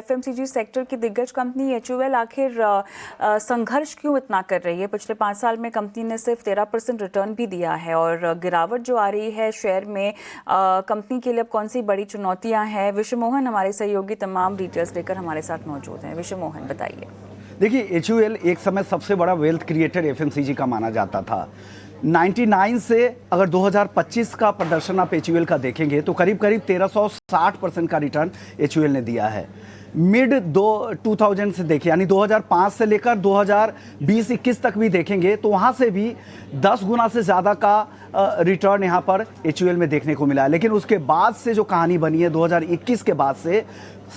FMCG sector की दिग्गज company HUL आखिर संघर्ष क्यों इतना कर रही है? पिछले 5 साल में कंपनी ने सिर्फ 13% रिटर्न भी दिया है और गिरावट जो आ रही है शेयर में, कंपनी के लिए अब कौन सी बड़ी चुनौतियां हैं? विश्व मोहन हमारे सहयोगी तमाम डिटेल्स लेकर हमारे साथ मौजूद हैं। विश्व मोहन, बताइए। देखिए, एचयूएल एक समय सबसे बड़ा वेल्थ क्रिएटर एफएमसीजी का माना जाता था। 99 से अगर 2025 का प्रदर्शन आप एचयूएल का देखेंगे तो करीब करीब 1360% का रिटर्न एचयूएल ने दिया है। मिड 2000 से देखिए, यानी 2005 से लेकर 2020-21 तक भी देखेंगे तो वहाँ से भी 10 गुना से ज़्यादा का रिटर्न यहाँ पर एचयूएल में देखने को मिला है। लेकिन उसके बाद से जो कहानी बनी है 2021 के बाद से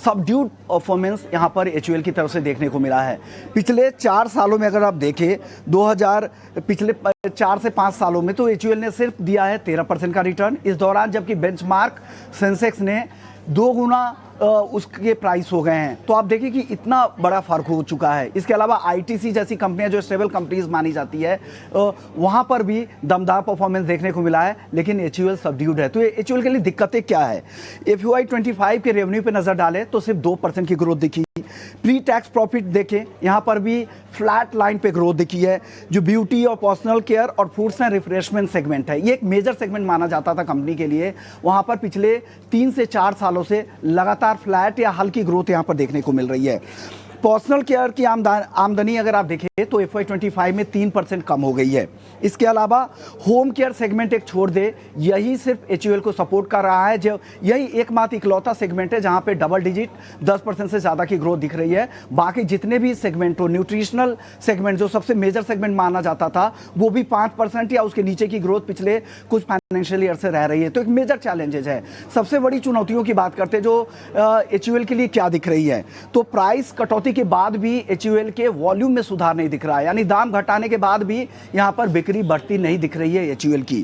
सबड्यूड परफॉर्मेंस यहाँ पर एचयूएल की तरफ से देखने को मिला है। पिछले 4 सालों में अगर आप देखें, पिछले 4 से 5 सालों में तो एचयूएल ने सिर्फ दिया है 13% का रिटर्न इस दौरान, जबकि बेंचमार्क सेंसेक्स ने 2 गुना उसके प्राइस हो गए हैं। तो आप देखिए कि इतना बड़ा फर्क हो चुका है। इसके अलावा आईटीसी जैसी कंपनियां जो स्टेबल कंपनीज मानी जाती है, वहां पर भी दमदार परफॉर्मेंस देखने को मिला है, लेकिन एचयूएल सबड्यूड है। तो एचयूएल के लिए दिक्कतें क्या है? FY 25 के रेवेन्यू पे नजर डालें तो सिर्फ 2% की ग्रोथ दिखी। प्री टैक्स प्रॉफिट देखें, यहाँ पर भी फ्लैट लाइन पे ग्रोथ दिखी है। जो ब्यूटी और पर्सनल केयर और फूड्स एंड रिफ्रेशमेंट सेगमेंट है, ये एक मेजर सेगमेंट माना जाता था कंपनी के लिए, वहाँ पर पिछले 3 से 4 सालों से लगातार फ्लैट या हल्की ग्रोथ यहाँ पर देखने को मिल रही है। पर्सनल केयर की आमदनी अगर आप देखें तो FY 25 में 3% कम हो गई है। इसके अलावा होम केयर सेगमेंट एक छोड़ दे, यही सिर्फ एचयूएल को सपोर्ट कर रहा है। जो यही एकमात्र इकलौता सेगमेंट है जहां पे डबल डिजिट 10% से ज़्यादा की ग्रोथ दिख रही है। बाकी जितने भी सेगमेंट हो, न्यूट्रिशनल सेगमेंट जो सबसे मेजर सेगमेंट माना जाता था, वो भी 5% या उसके नीचे की ग्रोथ पिछले कुछ फाइनेंशियल ईयर से रह रही है। तो एक मेजर चैलेंजेज है। सबसे बड़ी चुनौतियों की बात करते जो एचयूएल के लिए क्या दिख रही है, तो प्राइस कटौती के बाद भी एचयूएल के वॉल्यूम में सुधार नहीं दिख रहा है, यानी दाम घटाने के बाद भी यहां पर बिक्री बढ़ती नहीं दिख रही है एचयूएल की।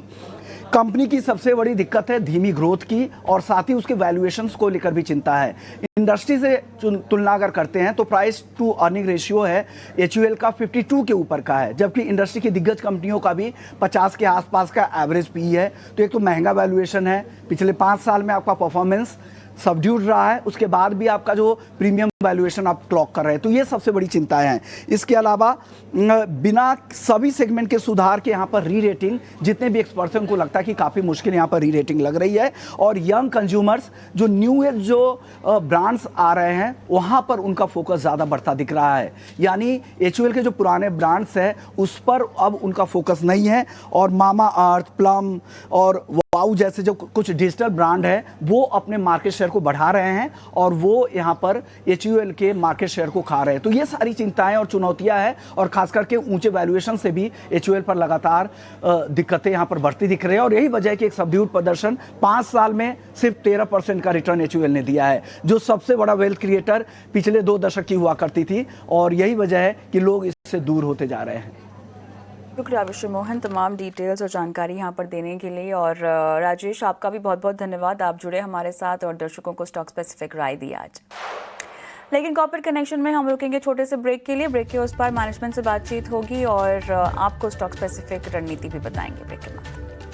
कंपनी की सबसे बड़ी दिक्कत है धीमी ग्रोथ की, और साथ ही उसके वैल्यूएशंस को लेकर भी चिंता है। इंडस्ट्री से तुलना अगर करते हैं तो प्राइस टू अर्निंग रेशियो है एचयूएल का 52 के ऊपर का है, जबकि इंडस्ट्री की दिग्गज कंपनियों का भी 50 के आसपास का एवरेज पी है। तो एक तो महंगा वैल्यूएशन है। पिछले 5 साल में आपका परफॉर्मेंस सबड्यूड रहा है, उसके बाद भी आपका जो प्रीमियम वैल्यूएशन आप क्लॉक कर रहे हैं, तो ये सबसे बड़ी चिंताएं हैं। इसके अलावा बिना सभी सेगमेंट के सुधार के यहाँ पर री रेटिंग, जितने भी एक्सपर्ट्स हैं उनको लगता है कि काफ़ी मुश्किल यहाँ पर री रेटिंग लग रही है। और यंग कंज्यूमर्स, जो न्यू एज जो ब्रांड्स आ रहे हैं, वहाँ पर उनका फोकस ज़्यादा बढ़ता दिख रहा है। यानी एचयूएल के जो पुराने ब्रांड्स हैं उस पर अब उनका फोकस नहीं है, और मामा अर्थ, प्लम और वाउ जैसे जो कुछ डिजिटल ब्रांड है वो अपने मार्केट शेयर को बढ़ा रहे हैं, और वो यहाँ पर एचयूएल के मार्केट शेयर को खा रहे हैं। तो ये सारी चिंताएं और चुनौतियां हैं, और खास करके ऊंचे वैल्यूएशन से भी एचयूएल पर लगातार दिक्कतें यहाँ पर बढ़ती दिख रही है। और यही वजह है कि एक सबड्यूड प्रदर्शन, 5 साल में सिर्फ 13% का रिटर्न एचयूएल ने दिया है, जो सबसे बड़ा वेल्थ क्रिएटर पिछले 2 दशक की हुआ करती थी। और यही वजह है कि लोग इससे दूर होते जा रहे हैं। शुक्रिया विश्व मोहन तमाम डिटेल्स और जानकारी यहाँ पर देने के लिए। और राजेश, आपका भी बहुत बहुत धन्यवाद, आप जुड़े हमारे साथ और दर्शकों को स्टॉक स्पेसिफिक राय दी आज। लेकिन कॉर्पोरेट कनेक्शन में हम रुकेंगे छोटे से ब्रेक के लिए। ब्रेक के उस पार मैनेजमेंट से बातचीत होगी और आपको स्टॉक स्पेसिफिक रणनीति भी बताएंगे ब्रेक के बाद।